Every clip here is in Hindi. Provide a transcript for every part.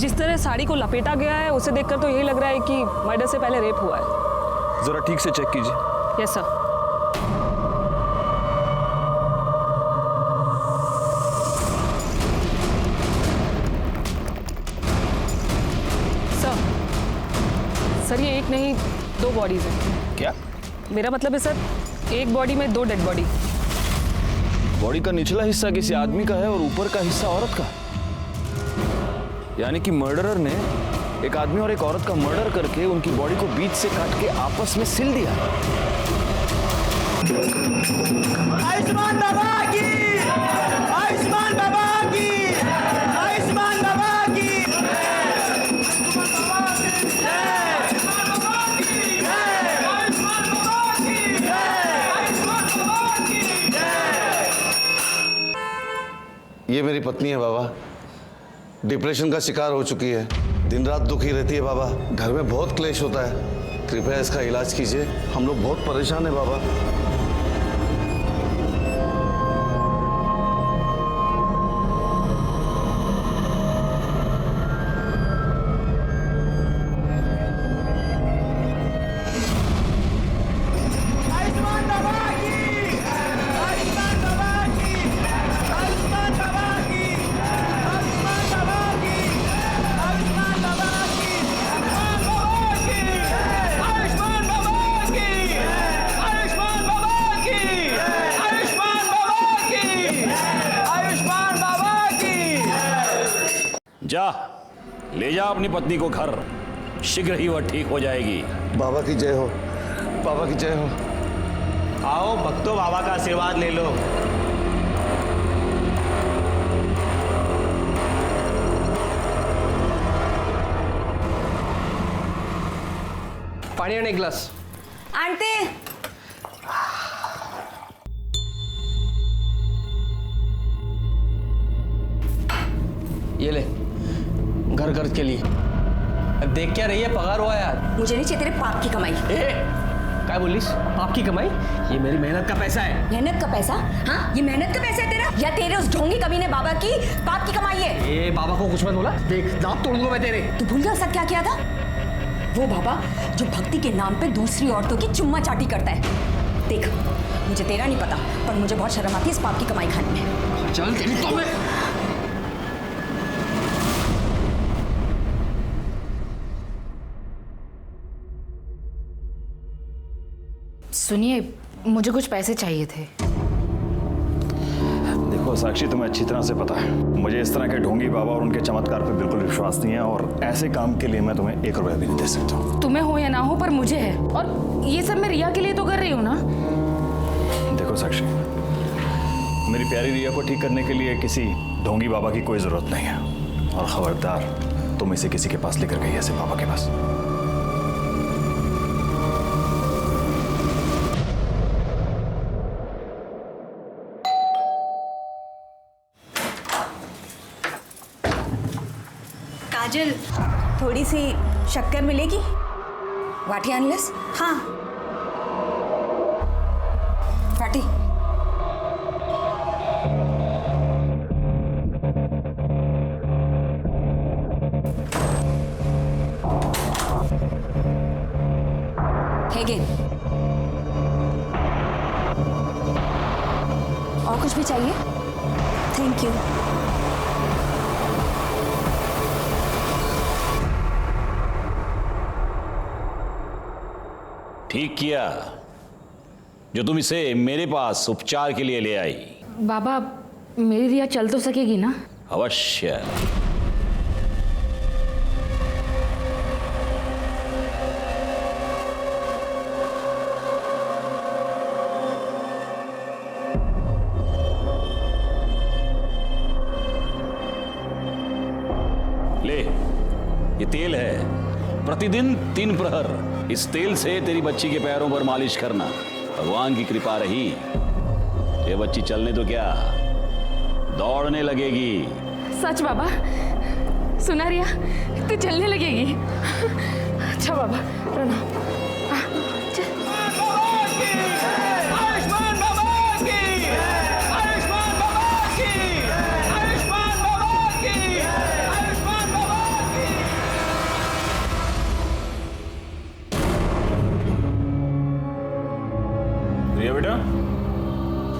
जिस तरह साड़ी को लपेटा गया है उसे देखकर तो यही लग रहा है कि मर्डर से पहले रेप हुआ है। जरा ठीक से चेक कीजिए। Yes sir. सर ये एक नहीं 2 बॉडीज हैं। क्या? मेरा मतलब है सर एक बॉडी में 2 डेड बॉडी। बॉडी का निचला हिस्सा किसी आदमी का है और ऊपर का हिस्सा औरत का। यानी कि मर्डरर ने एक आदमी और एक औरत का मर्डर करके उनकी बॉडी को बीच से काट के आपस में सिल दिया। आयुष्मान बाबा की, आयुष्मान बाबा की, आयुष्मान बाबा की। ये मेरी पत्नी है बाबा, डिप्रेशन का शिकार हो चुकी है, दिन रात दुखी रहती है बाबा, घर में बहुत क्लेश होता है, कृपया इसका इलाज कीजिए, हम लोग बहुत परेशान हैं बाबा। जा ले जा अपनी पत्नी को घर, शीघ्र ही वह ठीक हो जाएगी। बाबा की जय हो, बाबा की जय हो। आओ भक्तों, बाबा का आशीर्वाद ले लो। पानी और एक गिलास। आंटी ये ले, घर खर्च के लिए। अब देख क्या रही है, पगार हुआ यार। मुझे नहीं चाहिए तेरे पाप की कमाई। क्या बोलिस? पाप की कमाई? ये मेरी मेहनत का पैसा है। मेहनत का पैसा? हाँ, ये मेहनत का पैसा है तेरा या तेरे उस ढोंगी कमीने बाबा की पाप की कमाई है? ए बाबा को कुछ मत बोला, देख दांत तोड़ दूंगा मैं तेरे। तू भूल गया उसका क्या किया था? वो बाबा जो भक्ति के नाम पे दूसरी औरतों की चुम्मा चाटी करता है। देख, मुझे तेरा नहीं पता, पर मुझे बहुत शर्म आती है इस पाप की कमाई खाने में। चल तेरी तो मैं। सुनिए, मुझे कुछ पैसे चाहिए थे। देखो साक्षी, तुम्हें अच्छी तरह से पता है मुझे इस तरह के ढोंगी बाबा और उनके चमत्कार पे बिल्कुल विश्वास नहीं है, और ऐसे काम के लिए मैं तुम्हें 1 रुपया भी नहीं दे सकता हूँ। तुम्हें हो या ना हो, पर मुझे है, और ये सब मैं रिया के लिए तो कर रही हूँ ना। देखो साक्षी, मेरी प्यारी रिया को ठीक करने के लिए किसी ढोंगी बाबा की कोई जरूरत नहीं है, और खबरदार तुम इसे किसी के पास लेकर गई ऐसे बाबा के पास। काजल, थोड़ी सी शक्कर मिलेगी? वाटी अनलेस? हाँ वाटी। और कुछ भी चाहिए? Thank you. ठीक किया जो तुम इसे मेरे पास उपचार के लिए ले आई। बाबा, मेरी रिया चल तो सकेगी ना? अवश्य। ले, ये तेल है, प्रतिदिन 3 प्रहर इस तेल से तेरी बच्ची के पैरों पर मालिश करना। भगवान की कृपा रही, ये बच्ची चलने तो क्या, दौड़ने लगेगी। सच बाबा? सुना रिया, तू चलने लगेगी? अच्छा बाबा, प्रणाम। बेटा,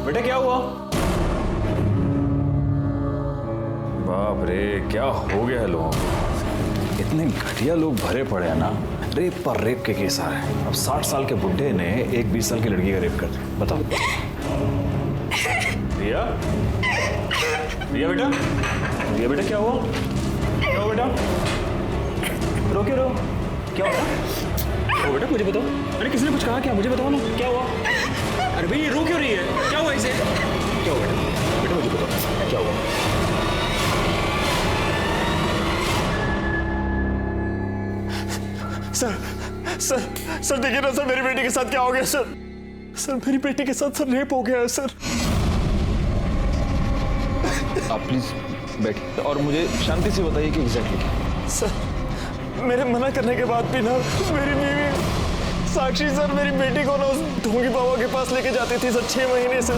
बेटा क्या हुआ? बाप रे, क्या हो गया है लोगों को? इतने घटिया लोग भरे पड़े हैं ना, रेप पर रेप के केस आ रहे हैं। अब 60 साल के बुड्ढे ने एक 20 साल की लड़की का रेप कर दिया, बताओ। रिया, रिया बेटा, रिया बेटा क्या हुआ? क्या हुआ बेटा? रो क्यों रहो? क्या हुआ? ओ बेटा मुझे बताओ। अरे किसी ने कुछ कहा क्या? मुझे बताओ ना, क्या हुआ? अरे भाई ये रो क्यों रही है? क्या हुआ इसे? क्या हुआ बेटा? बेटा मुझे बताओ, क्या हुआ? सर देखिए ना सर, मेरी बेटी के साथ क्या हो गया सर? सर मेरी बेटी के साथ सर रेप हो गया है सर। आप प्लीज बैठिए और मुझे शांति से बताइए कि एग्जैक्टली। सर मेरे मना करने के बाद भी ना मेरी बीवी साक्षी सर मेरी बेटी को ना उस ढोंगी बाबा के पास लेके जाती थी सर 6 महीने से।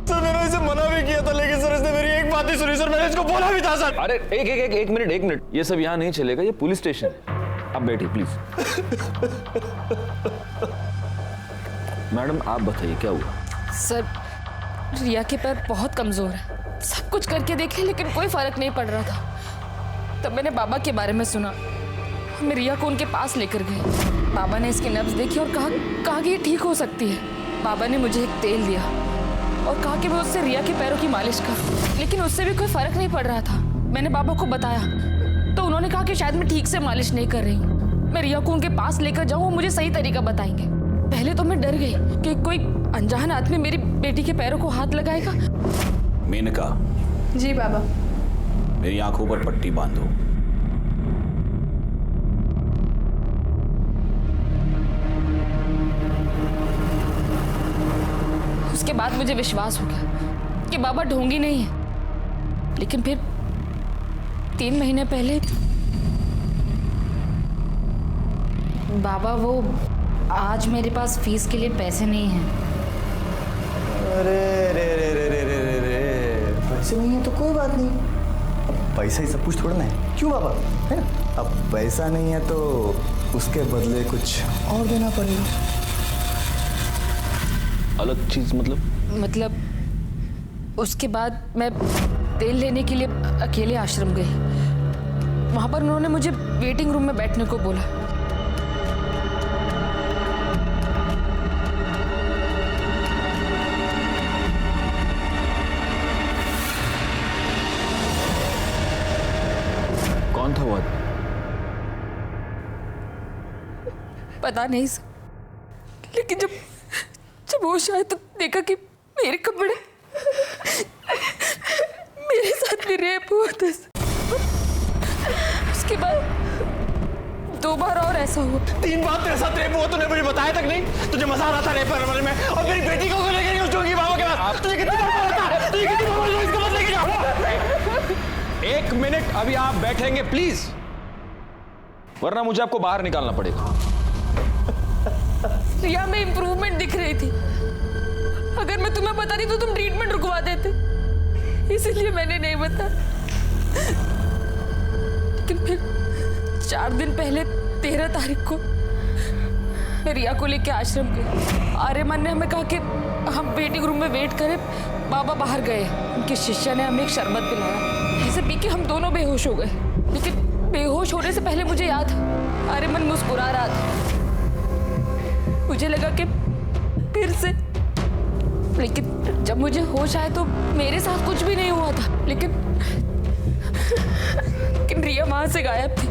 सर मैंने इसे मना भी किया था, लेकिन सर इसने मेरी एक बात नहीं सुनी सर। मैंने इसको बोला भी था सर। अरे एक मिनट, ये सब यहाँ नहीं चलेगा, ये पुलिस स्टेशन है। आप बैठिए प्लीज। मैडम आप बताइए क्या हुआ? सर रिया के पैर बहुत कमजोर है, सब कुछ करके देखे लेकिन कोई फर्क नहीं पड़ रहा था। तब मैंने बाबा के बारे में सुना, हम रिया को उनके पास लेकर गए। बाबा ने इसकी नब्ज देखी और कहा कि ये ठीक हो सकती है। बाबा ने मुझे एक तेल दिया और कहा कि मैं उससे रिया के पैरों की मालिश करूं, लेकिन उससे भी कोई फर्क नहीं पड़ रहा था। मैंने बाबा को बताया तो उन्होंने कहा कि शायद मैं ठीक से मालिश नहीं कर रही हूँ, मैं रिया को उनके पास लेकर जाऊँ, वो मुझे सही तरीका बताएंगे। पहले तो मैं डर गई कि कोई अनजान आदमी मेरी बेटी के पैरों को हाथ लगाएगा। मेनका। जी बाबा। मेरी आंखों पर पट्टी बांधो। उसके बाद मुझे विश्वास हो गया कि बाबा ढोंगी नहीं है। लेकिन फिर 3 महीने पहले बाबा वो आज मेरे पास फीस के लिए पैसे नहीं हैं। अरे रे रे रे रे रे रे रे, पैसे नहीं है तो कोई बात नहीं, अब पैसा ही सब कुछ थोड़ा ना है, क्यों बाबा, है ना? अब पैसा नहीं है तो उसके बदले कुछ और देना पड़ेगा। अलग चीज मतलब उसके बाद मैं तेल लेने के लिए अकेले आश्रम गई। वहां पर उन्होंने मुझे वेटिंग रूम में बैठने को बोला। कौन था वो आदमी? पता नहीं सर, लेकिन जब होश आया तो देखा कि मेरे कपड़े मेरे साथ भी रेप हुआ था। उसके बाद 2 बार और ऐसा हुआ। 3 बार तेरे साथ रेप हुआ, तूने मुझे बताया तक नहीं? तुझे मजा आ रहा था रेप करने में, और मेरी बेटी को लेकर गई उस ढोंगी बाबा के पास। तुझे कितनी बार बोला था? तुझे कितनी बार बोला इसको मत लेके जाओ? 1 मिनट, अभी आप बैठेंगे प्लीज, वरना मुझे आपको बाहर निकालना पड़ेगा। रिया में इंप्रूवमेंट दिख रही थी। अगर मैं तुम्हें बताती तो तुम ट्रीटमेंट रुकवा देते, इसलिए मैंने नहीं बताया। लेकिन फिर 4 दिन पहले 13 तारीख को मैं रिया को लेकर आश्रम गई। आर्यमन ने हमें कहा कि हम वेटिंग रूम में वेट करें। बाबा बाहर गए, उनके शिष्य ने हमें एक शरबत पिलाया, जिसे पी के हम दोनों बेहोश हो गए। लेकिन बेहोश होने से पहले मुझे याद, आर्यमन मुस्कुरा रहा था। मुझे लगा कि फिर से, लेकिन जब मुझे होश आया तो मेरे साथ कुछ भी नहीं हुआ था। लेकिन रिया वहां से गायब थी।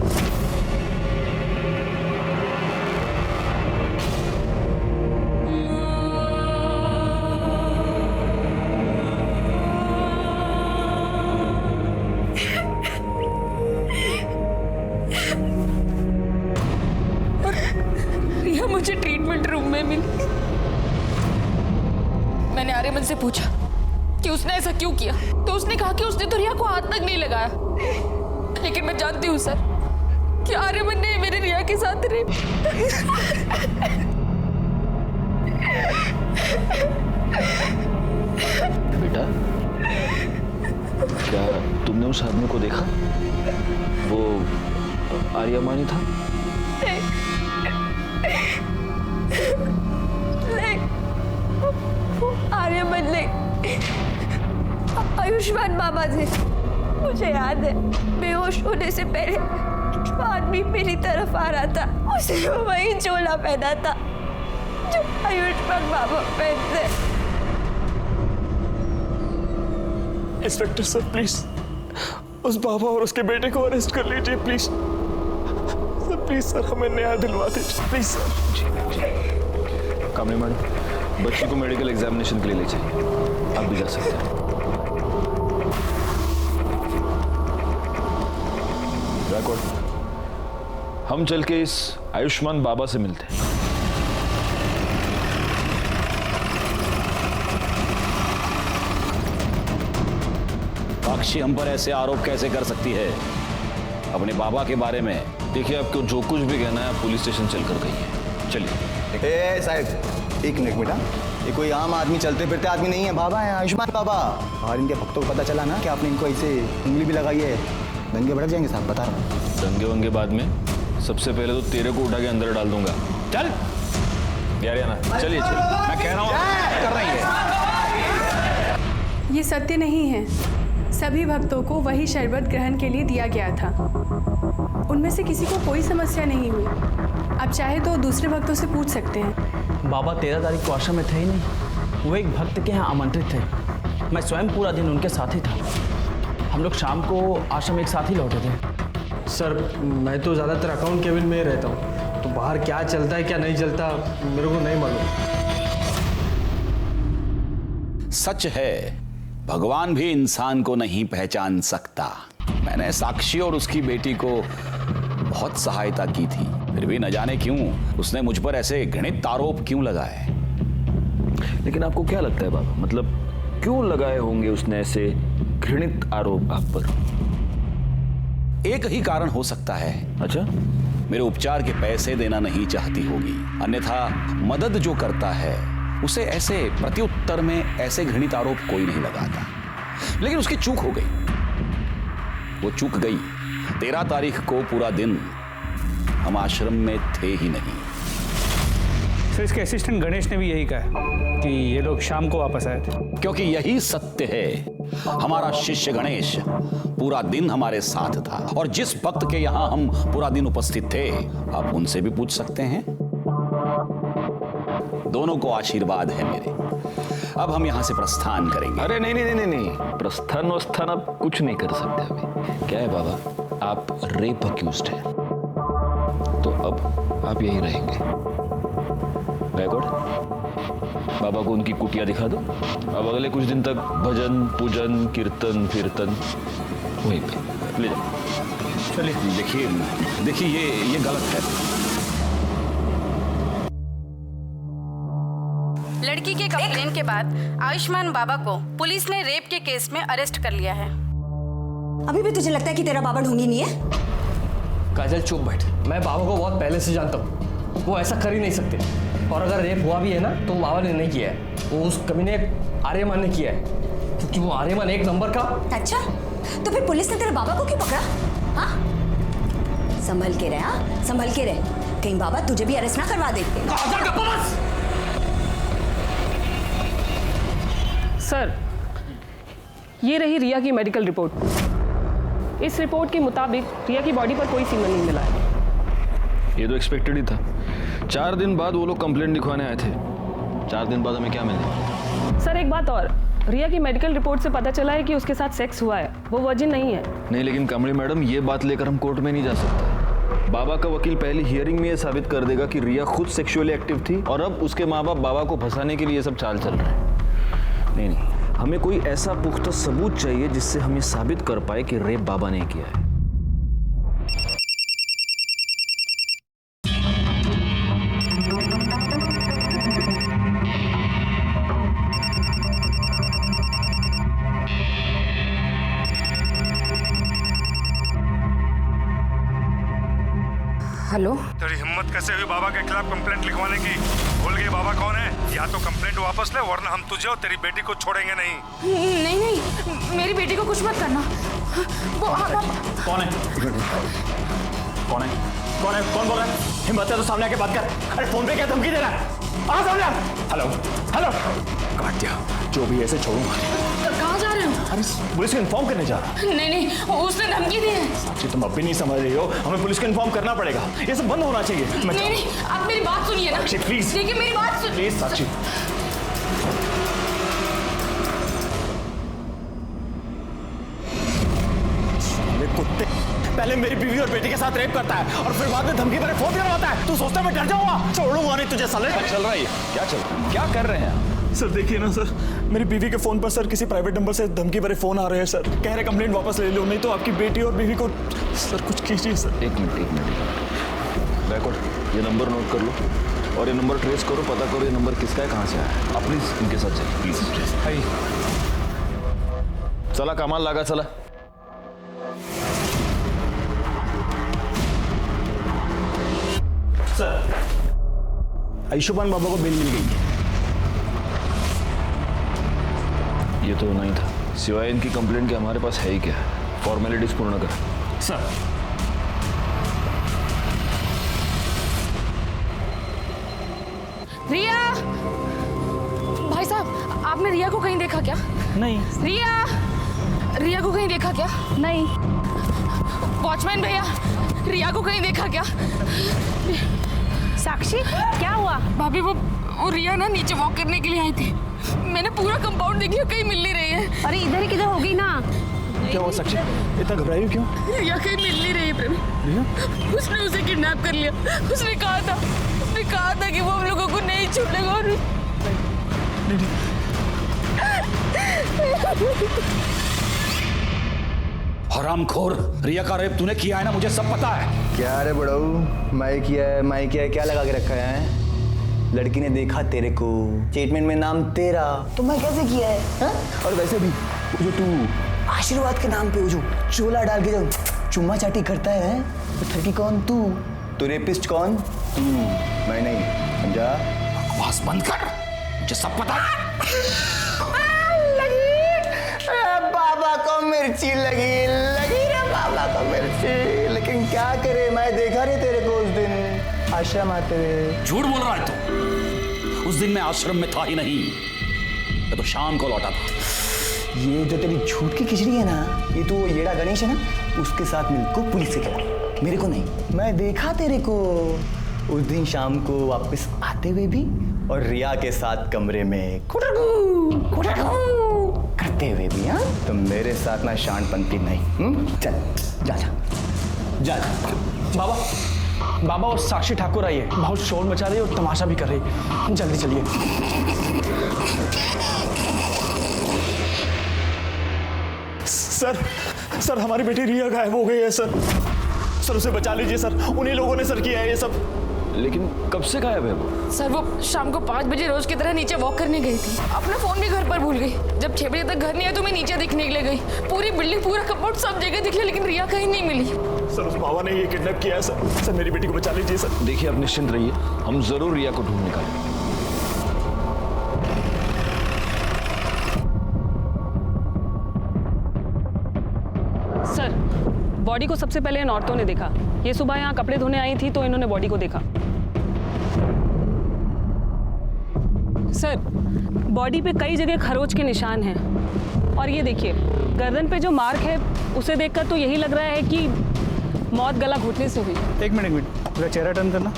रिया मुझे ट्रीटमेंट रूम में मिली। मैंने आर्यमन से पूछा कि उसने ऐसा क्यों किया, तो उसने कहा कि उसने तो रिया को हाथ तक नहीं लगाया। लेकिन मैं जानती हूँ सर कि आर्यमन ने मेरे रिया के साथ रेप। बेटा, क्या तुमने उस आदमी को देखा? वो आर्यमानी था? मेरे बदले आयुष्मान बाबा थे। मुझे याद है बेहोश होने से पहले जो आदमी मेरी तरफ आ रहा था उसे वही चोला पहना था जो आयुष्मान बाबा पहनते। इंस्पेक्टर सर प्लीज उस बाबा और उसके बेटे को अरेस्ट कर लीजिए प्लीज सर। प्लीज सर हमें न्याय दिलवा दीजिए प्लीज सर। कामनी मैडम, बच्ची को मेडिकल एग्जामिनेशन के लिए ले जाइए, आप भी जा सकते हैं। हम चल के इस आयुष्मान बाबा से मिलते हैं। साक्षी हम पर ऐसे आरोप कैसे कर सकती है अपने बाबा के बारे में? देखिए, आपको जो कुछ भी कहना है आप पुलिस स्टेशन चलकर कहिए। चलिए। साहब एक मिनट बेटा, ये कोई आम आदमी चलते फिरते आदमी नहीं है, बाबा है आयुष्मान बाबा। और इनके भक्तों को पता चला ना कि आपने इनको ऐसे उंगली भी लगाई है, दंगे भड़क जाएंगे साहब, बता रहा हूँ। दंगे वंगे बाद में, सबसे पहले तो तेरे को उठा के अंदर डाल दूंगा। चल यार ना, चलिए मैं कह रहा हूँ कर रही है। ये सत्य नहीं है। सभी भक्तों को वही शरबत ग्रहण के लिए दिया गया था। उनमें से किसी को कोई समस्या नहीं हुई। आप चाहे तो दूसरे भक्तों से पूछ सकते हैं। बाबा 13 तारीख को आश्रम में थे ही नहीं, वो एक भक्त के यहाँ आमंत्रित थे। मैं स्वयं पूरा दिन उनके साथ ही था। हम लोग शाम को आश्रम एक साथ ही लौटे थे। सर मैं तो ज़्यादातर अकाउंट केबिन में ही रहता हूँ, तो बाहर क्या चलता है क्या नहीं चलता मेरे को नहीं मालूम। सच है, भगवान भी इंसान को नहीं पहचान सकता। मैंने साक्षी और उसकी बेटी को बहुत सहायता की थी, फिर भी न जाने क्यों उसने मुझ पर ऐसे घृणित आरोप क्यों लगाए। लेकिन आपको क्या लगता है बाबा, मतलब क्यों लगाए होंगे उसने ऐसे घृणित आरोप आप पर? एक ही कारण हो सकता है। अच्छा? मेरे उपचार के पैसे देना नहीं चाहती होगी, अन्यथा मदद जो करता है उसे ऐसे प्रत्युत्तर में ऐसे घृणित आरोप कोई नहीं लगाता। लेकिन उसकी चूक हो गई, वो चूक गई। 13 तारीख को पूरा दिन हम आश्रम में थे ही नहीं। सर इसके असिस्टेंट गणेश ने भी यही कहा कि ये लोग शाम को वापस आए थे। क्योंकि यही सत्य है, हमारा शिष्य गणेश पूरा दिन हमारे साथ था और जिस भक्त के यहां हम पूरा दिन उपस्थित थे आप उनसे भी पूछ सकते हैं। दोनों को आशीर्वाद है मेरे। अब हम यहां से प्रस्थान करेंगे। अरे नहीं नहीं नहीं नहीं, प्रस्थान वस्थान आप कुछ नहीं कर सकते अभी। क्या है बाबा, आप रेप अक्यूज्ड हैं, तो अब आप यहीं रहेंगे। बैकवर्ड, बाबा को उनकी कुटिया दिखा दो। अब अगले कुछ दिन तक भजन पूजन कीर्तन कीर्तन वहीं पे ले जाओ। चलिए। देखिए ये गलत है। लड़की के कंप्लेन के बाद आयुष्मान बाबा को पुलिस ने रेप के केस में अरेस्ट कर लिया है। अभी भी तुझे लगता है कि तेरा बाबा ढोंगी नहीं है? काजल चुप बैठ। मैं बाबा को बहुत पहले से जानता हूँ, वो ऐसा कर ही नहीं सकते। और अगर रेप हुआ भी है ना तो बाबा ने नहीं किया है, वो उस कमीने आर्यमान ने किया है, क्योंकि वो आर्यमान एक नंबर का। अच्छा, तो फिर पुलिस ने तेरे बाबा को क्यों पकड़ा? हाँ, संभल के रहे। हाँ, संभल के रहे, कहीं बाबा तुझे भी अरेस्ट ना करवा दे। सर, ये रही रिया की मेडिकल रिपोर्ट। इस रिपोर्ट के मुताबिक रिया की बॉडी पर कोई सीमन नहीं मिला है। ये तो एक्सपेक्टेड ही था। 4 दिन बाद वो लोग कंप्लेंट लिखवाने आए थे। 4 दिन बाद हमें क्या मिले? सर एक बात और, रिया की मेडिकल रिपोर्ट से पता चला है कि उसके साथ सेक्स हुआ है, वो वर्जिन नहीं है। नहीं, लेकिन कमली मैडम ये बात लेकर हम कोर्ट में नहीं जा सकते। बाबा का वकील पहली हियरिंग में ये साबित कर देगा कि रिया खुद सेक्सुअली एक्टिव थी और अब उसके माँ बाप बाबा को फंसाने के लिए ये सब चाल चल रहे हैं। नहीं, हमें कोई ऐसा पुख्ता सबूत चाहिए जिससे हम ये साबित कर पाए कि रेप बाबा ने किया है। हेलो, तेरी हिम्मत कैसे हुई बाबा के खिलाफ कंप्लेंट लिखवाने की? भूल गई बाबा कौन है? या तो कंप्लेंट वापस ले वरना हम तुझे और तेरी बेटी को छोड़ेंगे नहीं। नहीं, मेरी बेटी को कुछ मत करना। वो कौन है? कौन बोल रहा है? हिम्मत है तो सामने आके बात कर। अरे फोन पे क्या धमकी दे रहा है? हेलो हेलो, काट दिया। जो भी ऐसे छोड़ूंगा। कहाँ जा रहे हो? अरे पुलिस को इन्फॉर्म करने जा रहा हूँ। नहीं, उसने धमकी दी है। साक्षी, तुम अब भी नहीं समझ रही हो, हमें पुलिस को इन्फॉर्म करना पड़ेगा। ये सब बंद होना चाहिए। नहीं, आप मेरी बात सुनिए ना। साक्षी प्लीज, देखिए मेरी बात सुनिए। प्लीज साक्षी। कुत्ते, पहले मेरी बीवी और बेटी के साथ रेप करता है और फिर बाद में धमकी भरे फोन करवाता है। तू सोचता है मैं डर जाऊंगा? छोड़ूंगा नहीं तुझे साले। क्या चल रहा है? क्या चल रहा है? क्या कर रहे हैं? सर देखिए ना सर, मेरी बीवी के फोन पर सर किसी प्राइवेट नंबर से धमकी भरे फोन आ रहे हैं सर। कह रहे कंप्लेंट वापस ले लो, नहीं तो आपकी बेटी और बीवी को। सर कुछ कीजिए सर। एक मिनट बैकवर्ड, ये नंबर नोट कर लो और ये नंबर ट्रेस करो, पता करो ये नंबर किसका है, कहाँ से आया है। आप प्लीज इनके साथ चलिए प्लीज। चला कमाल लगा, चला। सर, आयुष्मान बाबा को बेल मिल गई है। ये तो नहीं था। सिवाय इनकी कंप्लेंट के हमारे पास है ही क्या? फॉर्मेलिटीज पूर्ण कर। सर रिया, भाई साहब आपने रिया को कहीं देखा क्या? नहीं। रिया को कहीं देखा क्या? नहीं। वॉचमैन भैया, रिया को कहीं देखा क्या? साक्षी, क्या हुआ? भाभी वो रिया ना नीचे वॉक करने के लिए आई थी। मैंने पूरा कंपाउंड देख लिया, कहीं मिल नहीं रही है। अरे इधर ही किधर होगी ना। क्या हुआ साक्षी, इतना घबराई हो क्यों? रिया कहीं मिल नहीं रही है प्रवीण। उसने उसे किडनैप कर लिया। उसने कहा था कि वो हम लोगों को नहीं छोड़ेगा। और हरामखोर, रिया का रेप तूने किया है ना, मुझे सब पता है। क्या रे बड़ऊ, मैं किया है, क्या लगा के रखा है? लड़की ने देखा तेरे को, स्टेटमेंट में नाम तेरा, तो मैं कैसे किया है हा? और वैसे भी वो जो तू आशीर्वाद के नाम पे वो जो चोला डाल के जो चुम्मा चाटी करता है, तो ठगी कौन? तू रेपिस्ट कौन? तू, मैं नहीं, समझा? बकवास बंद कर, मुझे सब पता है। बाबा को मिर्ची लगी रे बाबा को मिर्ची। लेकिन क्या करे, मैं देखा नहीं तेरे को उस दिन आश्रम आते हुए। झूठ बोल रहा है तू। उस दिन मैं आश्रम में था ही नहीं, मैं तो शाम को लौटा था। ये जो तेरी झूठ की खिचड़ी है ना, ये तो येड़ा गणेश है ना, उसके साथ मिलकर पुलिस से खिला, मेरे को नहीं। मैं देखा तेरे को उस दिन शाम को वापस आते हुए भी, और रिया के साथ कमरे में करते हुए भी। हाँ, तो मेरे साथ ना शांतपंथी नहीं। चल जा जा जा। बाबा, वो साक्षी ठाकुर आई है, बहुत शोर मचा रही है और तमाशा भी कर रही है। जल्दी चलिए। सर हमारी बेटी रिया गायब हो गई है सर। उसे बचा लीजिए सर, उन्हीं लोगों ने सर किया है ये सब। लेकिन कब से गायब है वो? सर वो शाम को 5 बजे रोज की तरह नीचे वॉक करने गई थी। अपना फोन भी घर पर भूल गई। जब 6 बजे तक घर नहीं आया तो मैं नीचे देखने के लिए गई। पूरी बिल्डिंग, पूरा कंपाउंड, सब जगह देख लिया, लेकिन रिया कहीं नहीं मिली। सर उस बाबा ने ये किडनैप किया है सर। मेरी बेटी को बचा लीजिए सर। देखिए आप निश्चिंत रहिए, हम जरूर रिया को ढूंढ निकालेंगे। सर, बॉडी को सबसे पहले इन औरतों ने देखा। ये सुबह यहाँ कपड़े धोने आई थी तो इन्होंने बॉडी को देखा। सर, बॉडी पे कई जगह खरोच के निशान हैं और ये देखिए गर्दन पे जो मार्क है उसे देखकर तो यही लग रहा है कि मौत गला घुटने से हुई। एक मिनट, पूरा चेहरा टर्न करना।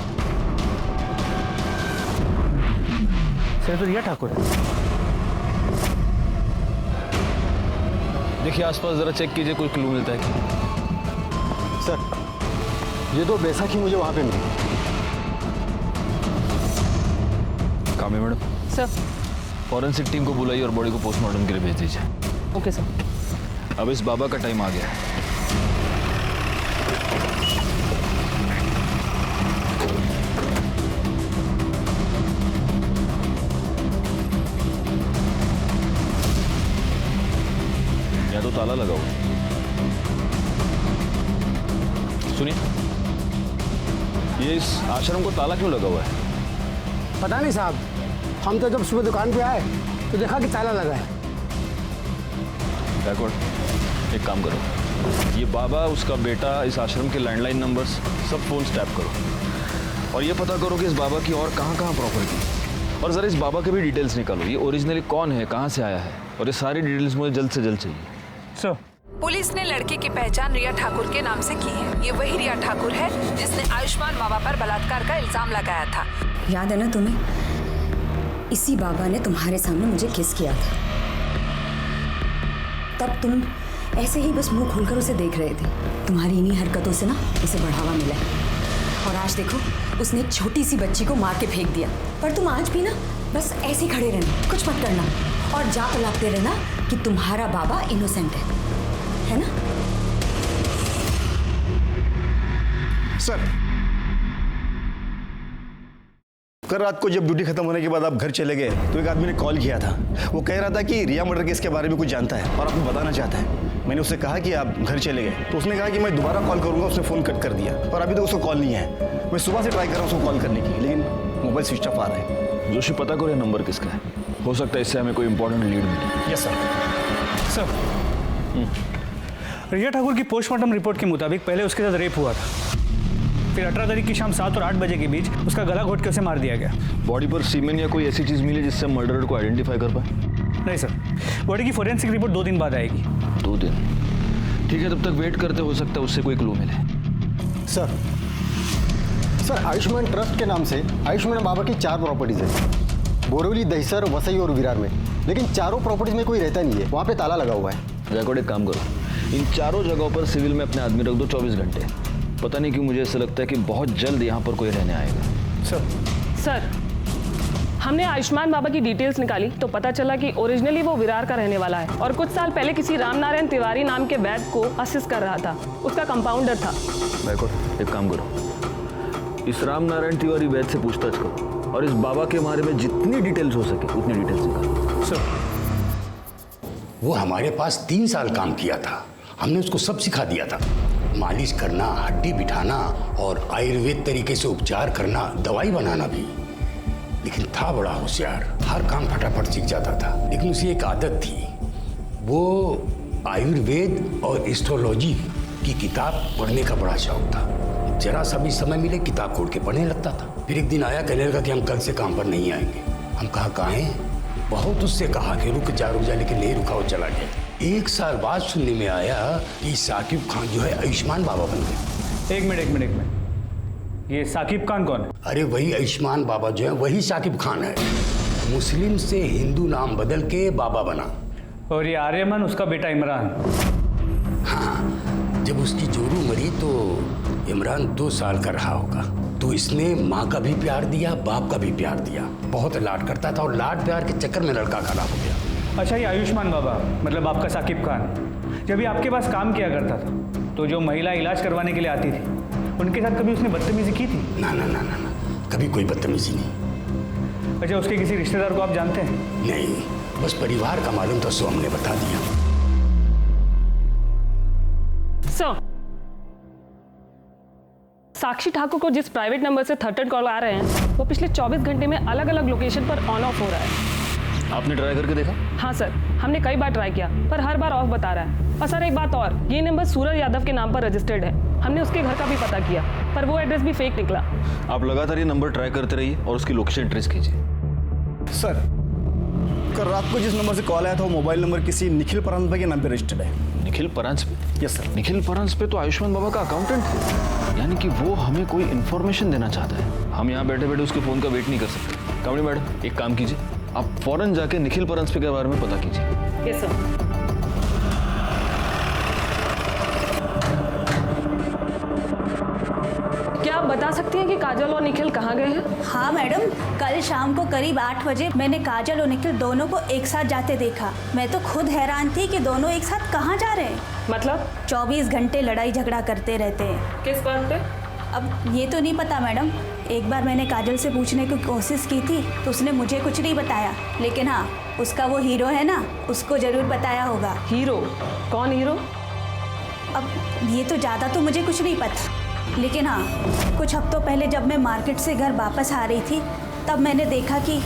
सर तो रिया ठाकुर है। देखिए आसपास जरा चेक कीजिए, कोई क्लू मिलता है क्या? सर, ये तो बैसाखी मुझे वहां पे मिली। कामे मैडम। सर, फॉरेंसिक टीम को बुलाइए और बॉडी को पोस्टमार्टम के लिए भेज दीजिए। Okay sir. अब इस बाबा का टाइम आ गया है। या तो ताला लगा हुआ। सुनिए, ये इस आश्रम को ताला क्यों लगा हुआ है? पता नहीं साहब, हम तो जब सुबह दुकान पे आए तो देखा कि ताला लगा है। बैकवर्ड, एक काम करो, ये बाबा, उसका बेटा, इस आश्रम के लैंडलाइन नंबर्स सब फोन टैप करो और ये पता करो कि इस बाबा की और कहाँ प्रॉपर्टी और जरा इस बाबा के भी डिटेल्स निकालो, ये ओरिजिनली कौन है, कहाँ से आया है, और ये सारी डिटेल्स मुझे जल्द से जल्द चाहिए। सर पुलिस ने लड़के की पहचान रिया ठाकुर के नाम से की है। ये वही रिया ठाकुर है जिसने आयुष्मान बाबा पर बलात्कार का इल्जाम लगाया था। याद है ना तुम्हें, इसी बाबा ने तुम्हारे सामने मुझे किस किया था। तब तुम ऐसे ही बस मुंह खोलकर उसे देख रहे थे। तुम्हारी इन्हीं हरकतों से ना उसे बढ़ावा मिला और आज देखो उसने एक छोटी सी बच्ची को मार के फेंक दिया। पर तुम आज भी ना बस ऐसे ही खड़े रहना, कुछ मत करना और जाप लागते रहना कि तुम्हारा बाबा इनोसेंट है ना? सर, कल रात को जब ड्यूटी खत्म होने के बाद आप घर चले गए तो एक आदमी ने कॉल किया था। वो कह रहा था कि रिया मर्डर केस के बारे में कुछ जानता है और आपको बताना चाहता है। मैंने उससे कहा कि आप घर चले गए तो उसने कहा कि मैं दोबारा कॉल करूंगा। उसने फ़ोन कट कर दिया और अभी तक उसको कॉल नहीं है। मैं सुबह से ट्राई कर रहा हूँ उसको कॉल करने की, लेकिन मोबाइल स्विच ऑफ आ रहा है। जोशी, पता करो ये नंबर किसका है, हो सकता है इससे हमें कोई इंपॉर्टेंट लीड मिले। Yes sir. सर, रिया ठाकुर की पोस्टमार्टम रिपोर्ट के मुताबिक पहले उसके साथ रेप हुआ था, फिर 18 तारीख की शाम 7 और 8 बजे के बीच उसका गला घोट के उसे मार दिया गया। बॉडी पर सीमेन या कोई ऐसी चीज़ मिली जिससे मर्डरर को आइडेंटिफाई कर पाए? नहीं सर, बॉडी की फोरेंसिक रिपोर्ट 2 दिन बाद आएगी। 2 दिन? ठीक है, तब तक वेट करते, हो सकता है उससे कोई क्लू मिले। सर आयुष्मान ट्रस्ट के नाम से आयुष्मान बाबा की 4 प्रॉपर्टीज़ है, बोरीवली, दहिसर, वसई और विरार में। लेकिन चारों प्रॉपर्टीज में कोई रहता नहीं है, वहाँ पे ताला लगा हुआ है। जैकोड, एक काम करो, इन चारों जगहों पर सिविल में अपने आदमी रख दो 24 घंटे। पता नहीं क्यों मुझे ऐसा लगता है कि बहुत जल्द यहाँ पर कोई रहने आएगा। सर, हमने आयुष्मान बाबा की डिटेल्स निकाली तो पता चला कि ओरिजिनली वो विरार का रहने वाला है और कुछ साल पहले किसी रामनारायण तिवारी नाम के वैद्य को असिस्ट कर रहा था, उसका कंपाउंडर था। जैकोड, एक काम करो, इस रामनारायण तिवारी वैद्य से पूछताछ करो और इस बाबा के बारे में जितनी डिटेल्स हो सके उतनी डिटेल्स निकालो। सर, वो हमारे पास 3 साल काम किया था, हमने उसको सब सिखा दिया था। मालिश करना, हड्डी बिठाना और आयुर्वेद तरीके से उपचार करना, दवाई बनाना भी। लेकिन था बड़ा होशियार, हर काम फटाफट सीख जाता था। लेकिन उसे एक आदत थी, वो आयुर्वेद और एस्ट्रोलॉजी की किताब पढ़ने का बड़ा शौक था। जरा सा भी समय मिले किताब खोल के पढ़ने लगता था। फिर एक दिन आया, कहने लगा कि हम कल से काम पर नहीं आएंगे। हम कहा काहे? बहुत उससे कहा कि रुक जा, लेकिन नहीं रुका, वो चला गया। 1 साल बाद सुनने में आया कि साकिब खान जो है आयुष्मान बाबा बन गए। एक मिनट, ये साकिब खान कौन है? अरे वही आयुष्मान बाबा जो है वही साकिब खान है। मुस्लिम से हिंदू नाम बदल के बाबा बना। और ये आर्यमन उसका बेटा इमरान। हाँ, जब उसकी जोरू मरी तो इमरान 2 साल का रहा होगा। तो इसने माँ का भी प्यार दिया, बाप का भी प्यार दिया। बहुत लाड करता था और लाड प्यार के चक्कर में लड़का खराब हो गया। अच्छा, ये आयुष्मान बाबा मतलब आपका साकिब खान जब ये आपके पास काम किया करता था तो जो महिला इलाज करवाने के लिए आती थी उनके साथ कभी उसने बदतमीजी की थी? ना, कभी कोई बदतमीजी नहीं। अच्छा, उसके किसी रिश्तेदार को आप जानते हैं? नहीं, बस परिवार का मालूम था, सो हमने बता दिया। साक्षी ठाकुर को जिस प्राइवेट नंबर से थर्ड कॉल आ रहे हैं वो पिछले 24 घंटे में अलग अलग लोकेशन पर ऑन ऑफ हो रहा है। आपने ट्राई करके देखा? हाँ सर, हमने कई बार ट्राई किया पर हर बार ऑफ बता रहा है। और सर एक बात और, ये नंबर सूरज यादव के नाम पर रजिस्टर्ड है। हमने उसके घर का भी पता किया पर वो एड्रेस भी फेक निकला। आप लगातार ये नंबर ट्राई करते रहिए और उसकी लोकेशन ट्रेस कीजिए। सर, कल रात को जिस नंबर से कॉल आया था वो मोबाइल नंबर किसी निखिल परांजपे के नाम पे रजिस्टर्ड है। निखिल परांजपे? Yes sir. निखिल परांजपे तो आयुष्मान बाबा का अकाउंटेंट है, यानी कि वो हमें कोई इन्फॉर्मेशन देना चाहता है। हम यहाँ बैठे बैठे उसके फोन का वेट नहीं कर सकते। कामड़ी मैडम, एक काम कीजिए, आप फौरन जाके निखिल परांजपे के बारे में पता कीजिए। Yes sir. क्या आप बता सकती हैं कि काजल और निखिल कहाँ गए हैं? हाँ मैडम, कल शाम को करीब 8 बजे मैंने काजल और निखिल दोनों को एक साथ जाते देखा। मैं तो खुद हैरान थी कि दोनों एक साथ कहाँ जा रहे हैं। मतलब 24 घंटे लड़ाई झगड़ा करते रहते हैं। किस बात पे? अब ये तो नहीं पता मैडम। एक बार मैंने काजल से पूछने की कोशिश की थी तो उसने मुझे कुछ नहीं बताया, लेकिन हाँ उसका वो हीरो है ना, उसको जरूर बताया होगा। हीरो? कौन हीरो? अब ये तो ज़्यादा तो मुझे कुछ नहीं पता, लेकिन हाँ कुछ हफ्तों पहले जब मैं मार्केट से घर वापस आ रही थी तब मैंने देखा कि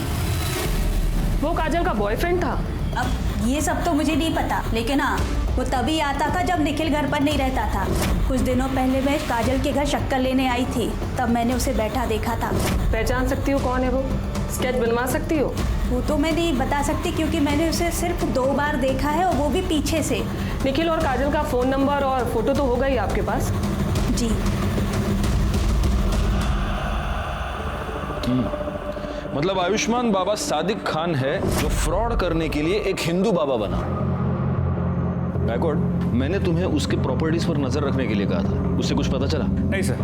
वो काजल का बॉयफ्रेंड था। अब ये सब तो मुझे नहीं पता, लेकिन हाँ वो तभी आता था जब निखिल घर पर नहीं रहता था। कुछ दिनों पहले मैं काजल के घर शक्कर लेने आई थी, तब मैंने उसे बैठा देखा था। पहचान सकती हूँ कौन है वो? स्केच बनवा सकती हो? वो तो मैं नहीं बता सकती क्योंकि मैंने उसे सिर्फ 2 बार देखा है और वो भी पीछे से। निखिल और काजल का फ़ोन नंबर और फोटो तो होगा ही आपके पास? जी। मतलब आयुष्मान बाबा सादिक खान है जो फ्रॉड करने के लिए एक हिंदू बाबा बना। गायकवाड़, मैंने तुम्हें उसके प्रॉपर्टीज पर नजर रखने के लिए कहा था, उससे कुछ पता चला? नहीं सर,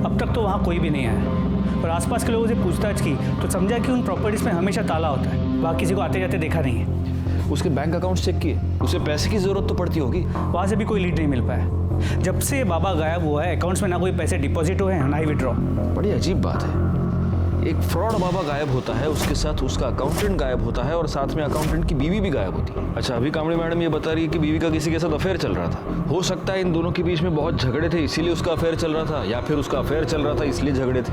अब तक तो वहाँ कोई भी नहीं आया और आसपास के लोगों से पूछताछ की तो समझा कि उन प्रॉपर्टीज में हमेशा ताला होता है, वहाँ किसी को आते जाते देखा नहीं है। उसके बैंक अकाउंट चेक किए? उसे पैसे की जरूरत तो पड़ती होगी। वहाँ से भी कोई लीड नहीं मिल पाया। जब से बाबा गायब हुआ है अकाउंट्स में ना कोई पैसे डिपॉजिट हुए हैं ना ही विड्रॉ। बड़ी अजीब बात है, एक फ्रॉड बाबा गायब होता है, उसके साथ उसका अकाउंटेंट गायब होता है और साथ में अकाउंटेंट की बीवी भी गायब होती है। अच्छा, अभी कामड़ी मैडम ये बता रही है कि बीवी का किसी के साथ अफेयर चल रहा था। हो सकता है इन दोनों के बीच में बहुत झगड़े थे इसीलिए उसका अफेयर चल रहा था, या फिर उसका अफेयर चल रहा था इसलिए झगड़े थे।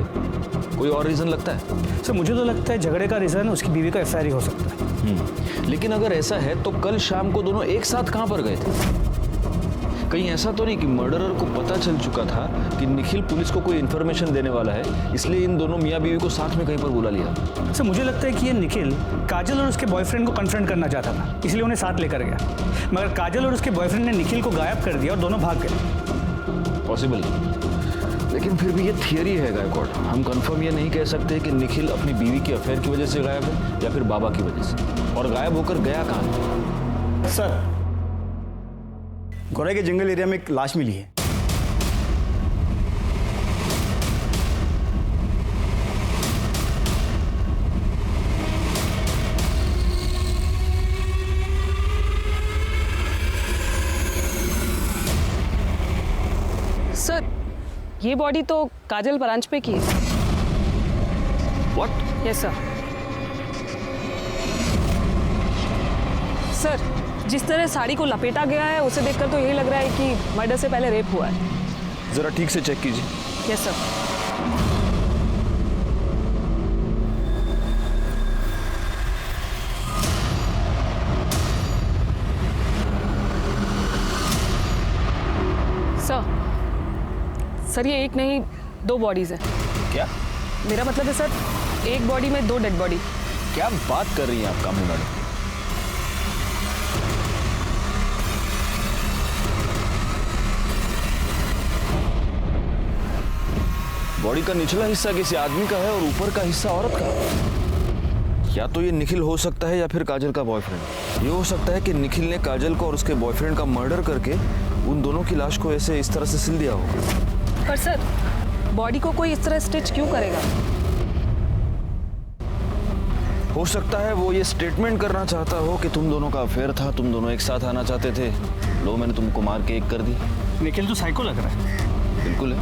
कोई और रीजन लगता है? सर मुझे तो लगता है झगड़े का रीजन उसकी बीवी का अफेयर ही हो सकता है। लेकिन अगर ऐसा है तो कल शाम को दोनों एक साथ कहाँ पर गए थे? कहीं ऐसा तो नहीं कि मर्डरर को पता चल चुका था कि निखिल पुलिस को कोई इन्फॉर्मेशन देने वाला है, इसलिए इन दोनों मियाँ बीवी को साथ में कहीं पर बुला लिया? सर मुझे लगता है कि ये निखिल काजल और उसके बॉयफ्रेंड को कन्फ्रंट करना चाहता था, इसलिए उन्हें साथ लेकर गया, मगर काजल और उसके बॉयफ्रेंड ने निखिल को गायब कर दिया और दोनों भाग गए। पॉसिबल, लेकिन फिर भी ये थियरी है गायकवाड़। हम कंफर्म ये नहीं कह सकते कि निखिल अपनी बीवी के अफेयर की वजह से गायब है या फिर बाबा की वजह से, और गायब होकर गया कहाँ? सर, गोरे के जंगल एरिया में एक लाश मिली है। सर, ये बॉडी तो काजल परांजपे की है। What? Yes sir. सर, जिस तरह साड़ी को लपेटा गया है उसे देखकर तो यही लग रहा है कि मर्डर से पहले रेप हुआ है। जरा ठीक से चेक कीजिए। Yes sir. सर ये एक नहीं 2 बॉडीज हैं। क्या? मेरा मतलब है सर, एक बॉडी में 2 डेड बॉडी। क्या बात कर रही हैं आप कामड़ी मैडम? बॉडी का निचला हिस्सा किसी आदमी का है और ऊपर का हिस्सा औरत का। या तो ये निखिल हो सकता है या फिर काजल का बॉयफ्रेंड। ये हो सकता है कि निखिल ने काजल को और उसके बॉयफ्रेंड का मर्डर करके उन दोनों की लाश को ऐसे इस तरह से सिल दिया होगा। पर सर, बॉडी को कोई इस तरह स्टिच क्यों करेगा? हो सकता है वो ये स्टेटमेंट करना चाहता हो कि तुम दोनों का अफेयर था, तुम दोनों एक साथ आना चाहते थे, लो मैंने तुमको मार के एक कर दी। निखिल तो साइको लग रहा है। बिल्कुल है,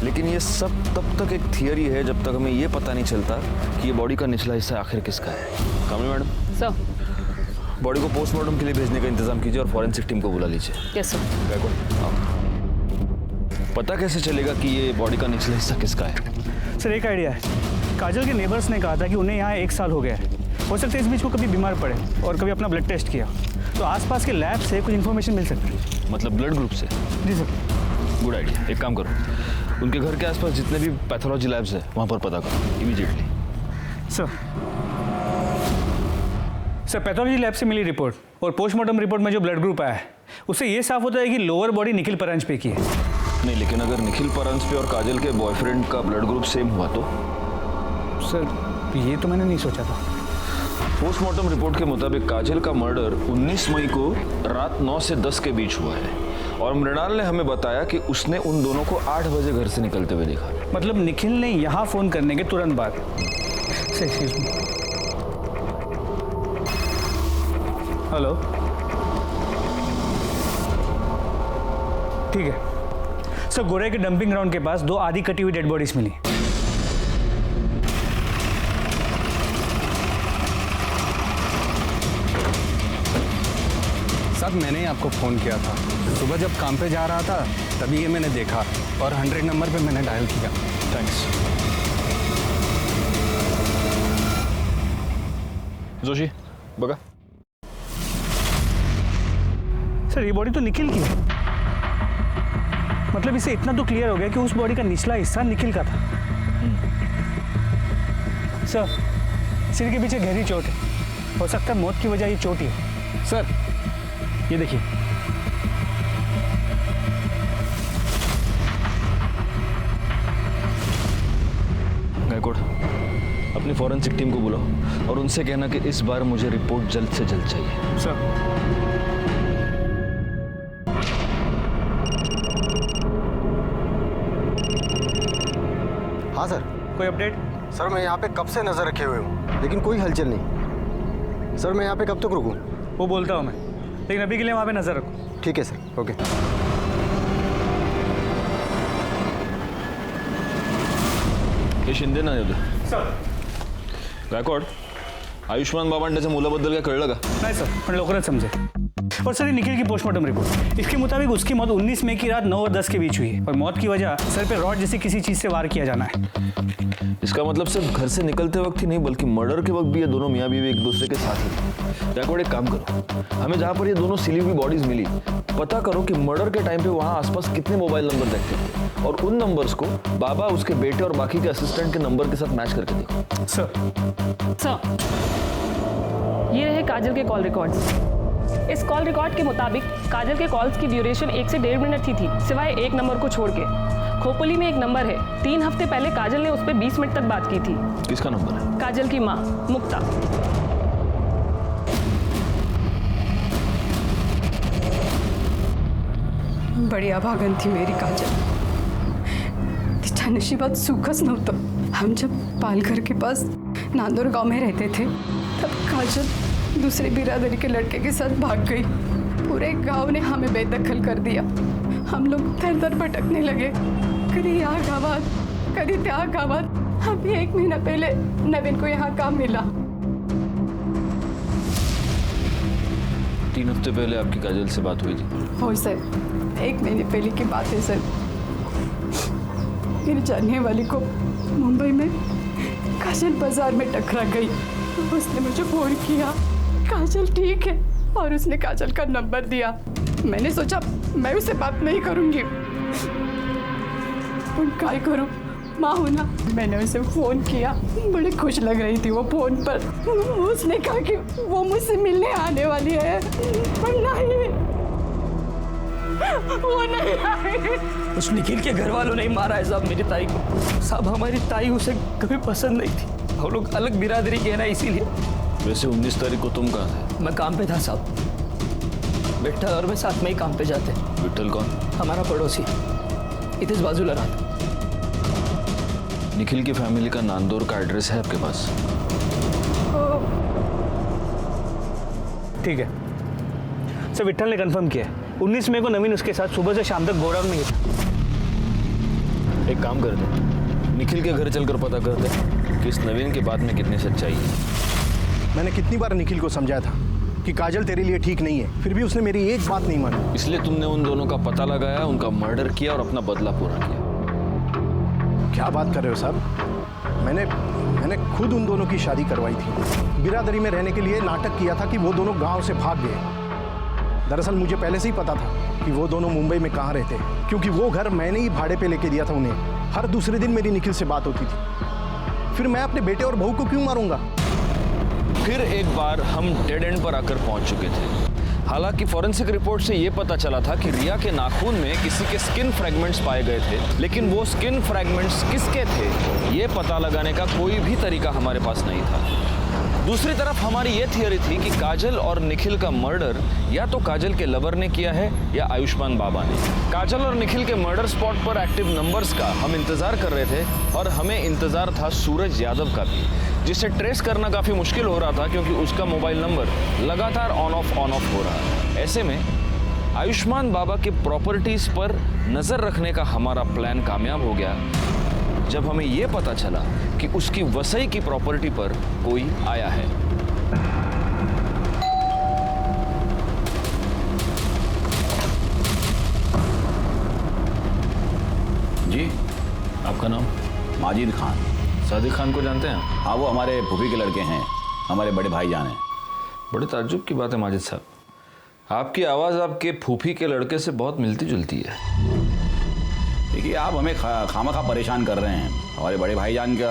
लेकिन ये सब तब तक एक थियरी है जब तक हमें ये पता नहीं चलता कि ये बॉडी का निचला हिस्सा आखिर किसका है। कामड़ी मैडम, सर बॉडी को पोस्टमार्टम के लिए भेजने का इंतजाम कीजिए और फॉरेंसिक टीम को बुला लीजिए। Yes sir. गायकवाड़, पता कैसे चलेगा कि ये बॉडी का निचला हिस्सा किसका है? सर एक आइडिया है, काजल के नेबर्स ने कहा था कि उन्हें यहाँ 1 साल हो गया है। हो सकता है इस बीच वो कभी बीमार पड़े और कभी अपना ब्लड टेस्ट किया, तो आसपास के लैब से कुछ इन्फॉर्मेशन मिल सकती है। मतलब ब्लड ग्रुप से? जी सर। Good idea. एक काम करो, उनके घर के आसपास जितने भी पैथोलॉजी लैब्स है वहाँ पर पता करो इमीडिएटली। सर पैथोलॉजी लैब से मिली रिपोर्ट और पोस्टमार्टम रिपोर्ट में जो ब्लड ग्रुप आया है उससे ये साफ होता है कि लोअर बॉडी निखिल परांजपे की है। नहीं, लेकिन अगर निखिल परांजपे और काजल के बॉयफ्रेंड का ब्लड ग्रुप सेम हुआ तो? सर ये तो मैंने नहीं सोचा था। पोस्टमार्टम रिपोर्ट के मुताबिक काजल का मर्डर 19 मई को रात 9 से 10 के बीच हुआ है और मृणाल ने हमें बताया कि उसने उन दोनों को 8 बजे घर से निकलते हुए देखा। मतलब निखिल ने यहाँ फोन करने के तुरंत बाद। हेलो, ठीक है सर। गोरे के डंपिंग ग्राउंड के पास 2 आधी कटी हुई डेड बॉडीज मिली। साहब मैंने ही आपको फ़ोन किया था, सुबह जब काम पे जा रहा था तभी ये मैंने देखा और 100 नंबर पे मैंने डायल किया। थैंक्स। जोशी बघा। सर ये बॉडी तो निखिल की है, मतलब इसे इतना तो क्लियर हो गया कि उस बॉडी का निचला हिस्सा निखिल का था। सर, सिर के पीछे गहरी चोट है। हो सकता है मौत की वजह ये चोट ही है। सर, ये देखिए। गायकवाड़, अपनी फॉरेंसिक टीम को बुलाओ और उनसे कहना कि इस बार मुझे रिपोर्ट जल्द से जल्द चाहिए। सर। हाँ सर। कोई अपडेट? सर मैं यहाँ पे कब से नजर रखे हुए हूँ, लेकिन कोई हलचल नहीं। सर मैं यहाँ पे कब तक रुकूँ? वो बोलता हूँ मैं, लेकिन अभी के लिए वहाँ पे नजर रखो। ठीक है सर, ओके। हे शिंदे ना येऊ सर। गायकवाड, आयुष्मान बाबा त्याच्या मुलाबद्दल काय कळलं का? नहीं सर, पण लवकरच समजेल। और सर, ये निखिल की पोस्टमार्टम रिपोर्ट, इसके मुताबिक उसकी मौत 19 मई की रात 9 और 10 के बीच हुई है और मौत की वजह सर पे रॉड जैसी किसी चीज से वार किया जाना है। इसका मतलब सिर्फ घर से निकलते वक्त ही नहीं बल्कि मर्डर के वक्त भी ये दोनों मियाँ बीवी एक दूसरे के साथ ही। गायकवाड, एक काम करो, हमें जहाँ पर ये दोनों सिली हुई बॉडीज मिली पता करो कि मर्डर के टाइम पे वहाँ आसपास कितने मोबाइल नंबर देखते थे और उन नंबर्स को बाबा, उसके बेटे और बाकी के असिस्टेंट के नंबर के साथ मैच करके देखो। सर। ये रहे काजल के कॉल रिकॉर्ड्स। इस कॉल रिकॉर्ड के मुताबिक काजल के कॉल्स की ड्यूरेशन 1 से 1.5 मिनट थी सिवाय एक नंबर को छोड़ के। खोपली में एक नंबर है, 3 हफ्ते पहले काजल ने उस पर 20 मिनट तक बात की थी। किसका नंबर है? काजल की माँ मुक्ता। बड़ी अभागन थी मेरी काजल। तिच्या नशिबात सुखच नव्हतं। हम जब पालघर के पास नांदोर गांव में रहते थे तब काजल दूसरे बिरादरी के लड़के के साथ भाग गई। पूरे गांव ने हमें बेदखल कर दिया। हम लोग दर दर भटकने लगे, कभी यहाँ गावात कभी त्या गावात। अभी 1 महीना पहले नवीन को यहाँ काम मिला। 3 हफ्ते पहले आपकी काजल से बात हुई थी? हो सर, 1 महीने पहले की बात है सर। मेरी जानने वाली को मुंबई में काजल बाजार में टकरा गई। उसने मुझे फोन किया, काजल ठीक है, और उसने काजल का नंबर दिया। मैंने सोचा मैं उससे बात नहीं करूंगी, काय करूं, माँ हूं ना। मैंने उसे फोन किया, बड़ी खुश लग रही थी वो फोन पर। उसने कहा कि वो मुझसे मिलने आने वाली है, पर नहीं, वो नहीं आई। उस निखिल के घर वालों ने मारा है साहब मेरी ताई को। साहब हमारी ताई उसे कभी पसंद नहीं थी, हम लोग अलग बिरादरी के हैं ना, इसीलिए। वैसे 19 तारीख को तुम कहाँ थे? मैं काम पे था साहब, विट्ठल और मैं साथ में ही काम पे जाते। विट्ठल कौन? हमारा पड़ोसी, इधर बाजूला रहा। निखिल की फैमिली का नांदौर का एड्रेस है आपके पास? ठीक है सर, विट्ठल ने कंफर्म किया है। 19 मई को नवीन उसके साथ सुबह से शाम तक गोडाउन में ही था। एक काम करते, निखिल के घर चलकर पता करते कि इस नवीन की बात में कितनी सच्चाई है। मैंने कितनी बार निखिल को समझाया था कि काजल तेरे लिए ठीक नहीं है, फिर भी उसने मेरी एक बात नहीं मानी। इसलिए तुमने उन दोनों का पता लगाया, उनका मर्डर किया और अपना बदला पूरा किया। क्या बात कर रहे हो साहब? मैंने खुद उन दोनों की शादी करवाई थी। बिरादरी में रहने के लिए नाटक किया था कि वो दोनों गांव से भाग गए। दरअसल मुझे पहले से ही पता था कि वो दोनों मुंबई में कहाँ रहते हैं, क्योंकि वो घर मैंने ही भाड़े पे लेके दिया था उन्हें। हर दूसरे दिन मेरी निखिल से बात होती थी। फिर मैं अपने बेटे और बहू को क्यों मारूंगा? फिर एक बार हम डेड एंड पर आकर पहुंच चुके थे। हालांकि फॉरेंसिक रिपोर्ट से यह पता चला था कि रिया के नाखून में किसी के स्किन फ्रैगमेंट्स पाए गए थे, लेकिन वो स्किन फ्रैगमेंट्स किसके थे ये पता लगाने का कोई भी तरीका हमारे पास नहीं था। दूसरी तरफ हमारी ये थियरी थी कि काजल और निखिल का मर्डर या तो काजल के लवर ने किया है या आयुष्मान बाबा ने। काजल और निखिल के मर्डर स्पॉट पर एक्टिव नंबर्स का हम इंतजार कर रहे थे और हमें इंतजार था सूरज यादव का भी, जिसे ट्रेस करना काफी मुश्किल हो रहा था क्योंकि उसका मोबाइल नंबर लगातार ऑन ऑफ हो रहा है। ऐसे में आयुष्मान बाबा के प्रॉपर्टीज पर नजर रखने का हमारा प्लान कामयाब हो गया जब हमें यह पता चला कि उसकी वसई की प्रॉपर्टी पर कोई आया है। जी, आपका नाम? माजिद खान। सादिक खान को जानते हैं? हाँ, वो हमारे फूफी के लड़के हैं, हमारे बड़े भाईजान हैं। बड़े ताज्जुब की बात है माजिद साहब, आपकी आवाज़ आपके फूफी के लड़के से बहुत मिलती जुलती है। देखिए आप हमें खामखा परेशान कर रहे हैं। हमारे बड़े भाईजान का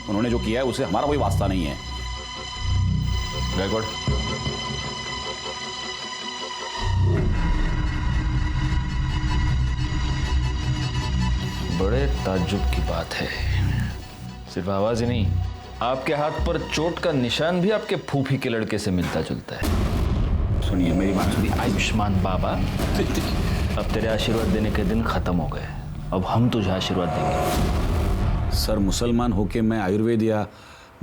उन्होंने जो किया है उससे हमारा कोई वास्ता नहीं है। गायकवाड़, बड़े ताज्जुब की बात है, सिर्फ आवाज ही नहीं, आपके हाथ पर चोट का निशान भी आपके फूफी के लड़के से मिलता जुलता है। सुनिए मेरी बात सुनिए। आयुष्मान बाबा, अब तेरे आशीर्वाद देने के दिन खत्म हो गए, अब हम तुझे आशीर्वाद देंगे। सर मुसलमान होके मैं आयुर्वेद या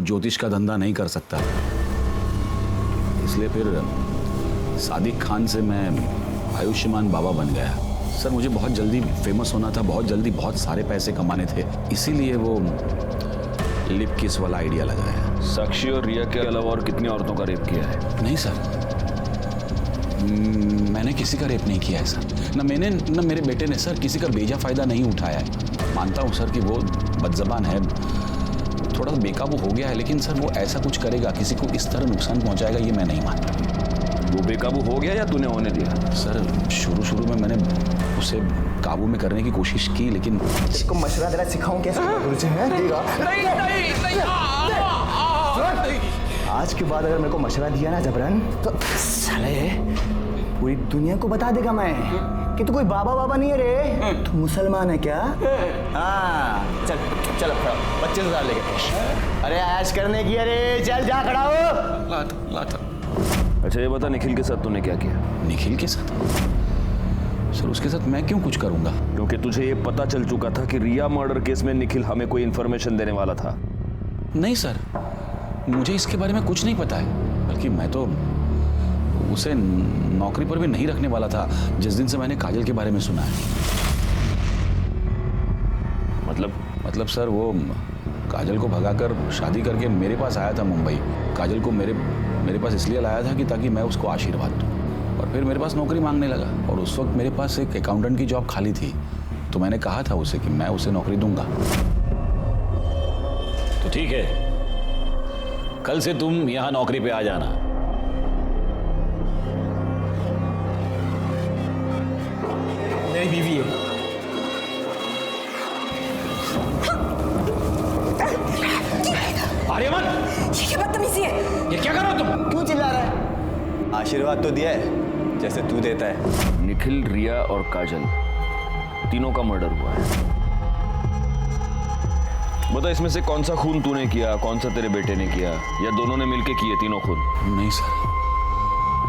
ज्योतिष का धंधा नहीं कर सकता, इसलिए फिर सादिक खान से मैं आयुष्मान बाबा बन गया। सर मुझे बहुत जल्दी फेमस होना था, बहुत जल्दी बहुत सारे पैसे कमाने थे, इसीलिए वो लिप किस वाला आइडिया लगाया। साक्षी और रिया के अलावा और कितनी औरतों का रेप किया है? नहीं सर, मैंने किसी का रेप नहीं किया है सर। न मैंने न मेरे बेटे ने सर किसी का बेजा फायदा नहीं उठाया है। मानता हूँ सर कि वो बदजबान है, थोड़ा सा बेकाबू हो गया है, लेकिन सर वो ऐसा कुछ करेगा, किसी को इस तरह नुकसान पहुंचाएगा, ये मैं नहीं मानता। वो बेकाबू हो गया या तूने होने दिया? सर शुरू में मैंने उसे काबू में करने की कोशिश की, लेकिन इसको मशवरा देना सिखाऊं कैसे? आज के बाद अगर मेरे को मशवरा दिया ना जबरन, तो साले पूरी दुनिया को बता देगा मैं कि तू कोई बाबा नहीं है रे, तू मुसलमान है क्या? हाँ चल चल 25,000 लेके। अरे ऐश करने की, अरे चल जा खड़ा हो। लाता। अच्छा ये बता, निखिल के साथ तूने क्या किया? निखिल के साथ? सर उसके साथ मैं क्यों कुछ करूंगा? क्योंकि तुझे ये पता चल चुका था कि रिया मर्डर केस में निखिल हमें कोई इन्फॉर्मेशन देने वाला था। नहीं सर, मुझे इसके बारे में कुछ नहीं पता है, बल्कि मैं तो उसे नौकरी पर भी नहीं रखने वाला था जिस दिन से मैंने काजल के बारे में सुना है। मतलब सर वो काजल को भगाकर शादी करके मेरे पास आया था मुंबई। काजल को मेरे पास इसलिए लाया था कि ताकि मैं उसको आशीर्वाद दूं, और फिर मेरे पास नौकरी मांगने लगा, और उस वक्त मेरे पास एक अकाउंटेंट की जॉब खाली थी, तो मैंने कहा था उसे कि मैं उसे नौकरी दूंगा। तो ठीक है, कल से तुम यहां नौकरी पे आ जाना। मेरी बीवी है। आर्यमन, ये क्या बदतमीजी है? ये क्या कर रहे हो तुम? क्यों चिल्ला रहा है? आशीर्वाद तो दिया है जैसे तू देता है। निखिल, रिया और काजल तीनों का मर्डर हुआ है। बता इसमें से कौन सा खून तूने किया, कौन सा तेरे बेटे ने किया, या दोनों ने मिलके किए तीनों खून? नहीं सर,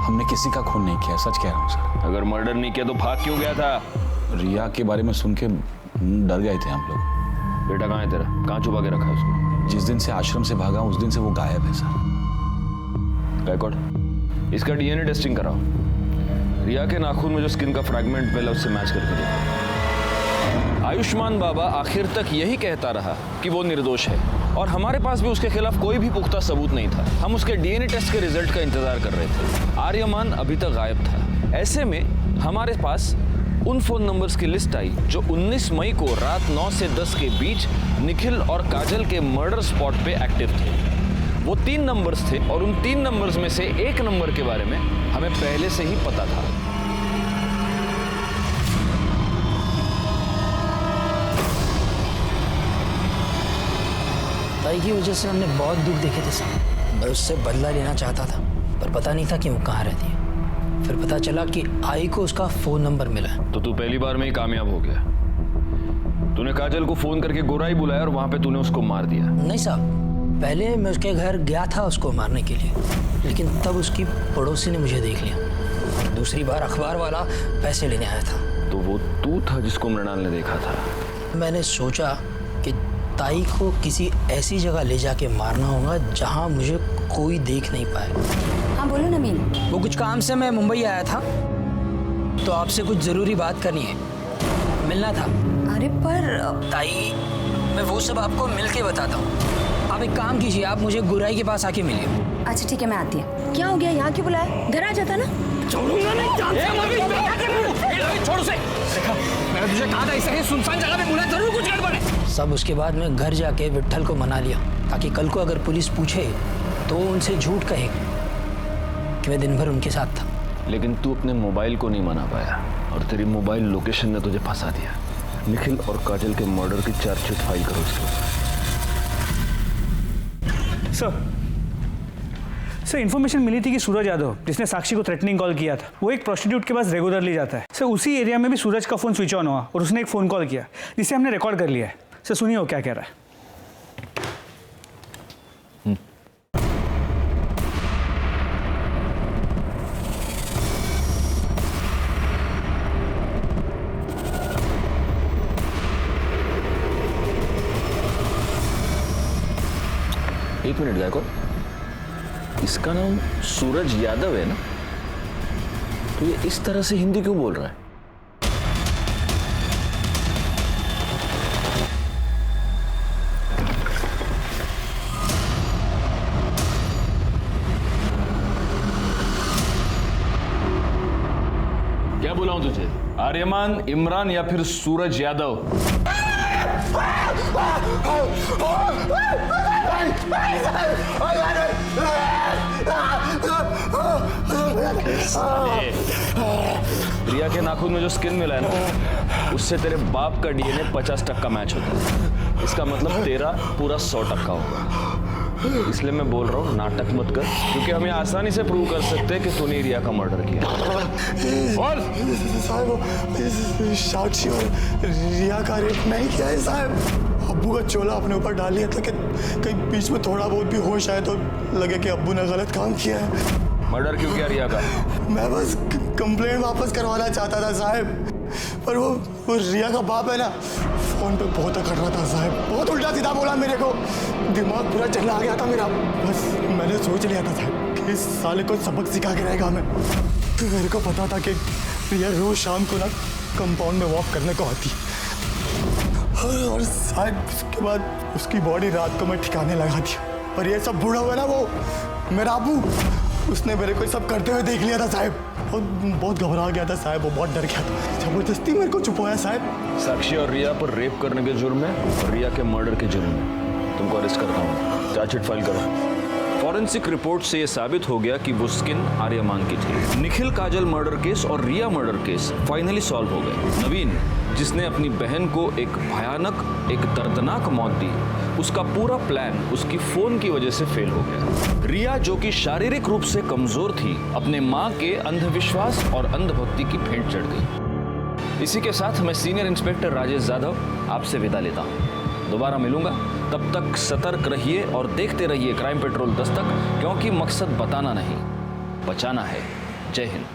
हमने किसी का खून नहीं किया, सच कह रहा हूँ सर। अगर मर्डर नहीं किया तो भाग क्यों गया था? रिया के बारे में सुन के डर गए थे हम लोग। बेटा कहाँ है तेरा? कहाँ छुपा के रखा है उसको? जिस दिन से आश्रम से भागा उस दिन से वो गायब है सर। गायकवाड़, इसका डीएनए टेस्टिंग कराओ। रिया के नाखून में जो स्किन का फ्रैगमेंट मिला उससे मैच करके देखो। आयुष्मान बाबा आखिर तक यही कहता रहा कि वो निर्दोष है, और हमारे पास भी उसके खिलाफ कोई भी पुख्ता सबूत नहीं था। हम उसके डीएनए टेस्ट के रिजल्ट का इंतजार कर रहे थे। आर्यमान अभी तक गायब था। ऐसे में हमारे पास उन फोन नंबर्स की लिस्ट आई जो 19 मई को रात 9 से 10 के बीच निखिल और काजल के मर्डर स्पॉट पे एक्टिव थे। वो 3 नंबर्स थे, और उन 3 नंबर्स में से एक नंबर के बारे में हमें पहले से ही पता था। ताई की वजह से हमने बहुत दुख देखे थे साहब। मैं उससे बदला लेना चाहता था, पर पता नहीं था कि वो कहाँ रहती है। फिर पता चला कि आई को उसका फोन नंबर मिला है। तो तू पहली बार में ही कामयाब हो गया। तूने काजल को फोन करके गोराई बुलाया और वहां पे तूने उसको मार दिया। नहीं साहब, पहले मैं उसके घर गया था उसको मारने के लिए, लेकिन तब उसकी पड़ोसी ने मुझे देख लिया, और दूसरी बार अखबार वाला पैसे लेने आया था। तो वो तू था जिसको मृणाल ने देखा था? मैंने सोचा कि ताई को किसी ऐसी जगह ले जाके मारना होगा जहाँ मुझे कोई देख नहीं पाए। हाँ बोलो नमीन। वो कुछ काम से मैं मुंबई आया था, तो आपसे कुछ जरूरी बात करनी है, मिलना था। अरे पर ताई, मैं वो सब आपको मिल के बताता हूँ। आप एक काम कीजिए, आप मुझे गुराई के पास आके मिलिए। अच्छा ठीक है, मैं आती हूँ। क्या हो गया, यहाँ क्यों बुलाया? घर आ जाता ना। छोड़ूंगा नहीं। छोड़ उसे। मैंने तुझे कहा था इसे सुनसान जगह पे बुलाया, जरूर कुछ गड़बड़ है। सब उसके बाद मैं घर जाके विट्ठल को मना लिया, ताकि कल को अगर पुलिस पूछे तो उनसे झूठ कहे कि मैं दिन भर उनके साथ था। लेकिन तू अपने मोबाइल को नहीं मना पाया, और तेरी मोबाइल लोकेशन ने तुझे फंसा दिया। निखिल और काजल के मर्डर की चार्जशीट फाइल करो इसके ऊपर। सर इन्फॉर्मेशन मिली थी कि सूरज यादव, जिसने साक्षी को थ्रेटनिंग कॉल किया था, वो एक प्रोस्टिट्यूट के पास रेगुलरली जाता है। सर उसी एरिया में भी सूरज का फ़ोन स्विच ऑन हुआ और उसने एक फ़ोन कॉल किया जिसे हमने रिकॉर्ड कर लिया है। सर सुनिए वो क्या कह रहा है। एक मिनट गायको, इसका नाम सूरज यादव है ना? तो ये इस तरह से हिंदी क्यों बोल रहा है? क्या बुलाऊं तुझे? आर्यमान, इमरान या फिर सूरज यादव? रिया के नाखून में जो स्किन मिला है ना, उससे तेरे बाप का डीएनए 50% मैच होता है। इसका मतलब तेरा पूरा 100% होगा। इसलिए मैं बोल रहा हूँ नाटक मत कर, क्योंकि हम ये आसानी से प्रूव कर सकते हैं कि तूने रिया का मर्डर किया। बोल साहब, साक्षी और रिया का रेप नहीं किया है साहब। अब्बू का चोला अपने ऊपर डाल लिया था कि कहीं बीच में थोड़ा बहुत भी होश आए तो लगे कि अब्बू ने गलत काम किया है। मर्डर क्यों किया रिया का? मैं बस कंप्लेंट वापस करवाना चाहता था साहब, पर वो रिया का बाप है ना, फोन पे बहुत अकड़ रहा था साहब, बहुत उल्टा सीधा बोला मेरे को, दिमाग पूरा चलना आ गया था मेरा। बस मैंने सोच लिया था साहब कि इस साले को सबक सिखा के रहेगा मैं। मेरे को पता था कि रिया रोज शाम को ना कंपाउंड में वॉक करने को आती, और साहब उसके बाद उसकी बॉडी रात को मैं ठिकाने लगा दिया। पर ये सब बूढ़ा हुआ ना वो मेरा अबू, उसने मेरे को सब करते हुए देख लिया था साहब, और बहुत घबरा गया था साहब, वो बहुत डर गया था, जबरदस्ती मेरे को छुपाया साहब। साक्षी और रिया पर रेप करने के जुर्म में और रिया के मर्डर के जुर्म में तुमको अरेस्ट करता हूँ। चार्जशीट फाइल करो। फॉरेंसिक रिपोर्ट से यह साबित हो गया कि वो स्किन आर्यमान की थी। निखिल काजल मर्डर केस और रिया मर्डर केस फाइनली सॉल्व हो गए। नवीन, जिसने अपनी बहन को एक भयानक, एक दर्दनाक मौत दी, उसका पूरा प्लान उसकी फोन की वजह से फेल हो गया। रिया, जो कि शारीरिक रूप से कमजोर थी, अपने मां के अंधविश्वास और अंधभक्ति की भेंट चढ़ गई। इसी के साथ मैं सीनियर इंस्पेक्टर राजेश यादव आपसे विदा लेता हूं। दोबारा मिलूंगा, तब तक सतर्क रहिए और देखते रहिए क्राइम पेट्रोल दस्तक, क्योंकि मकसद बताना नहीं, बचाना है। जय हिंद।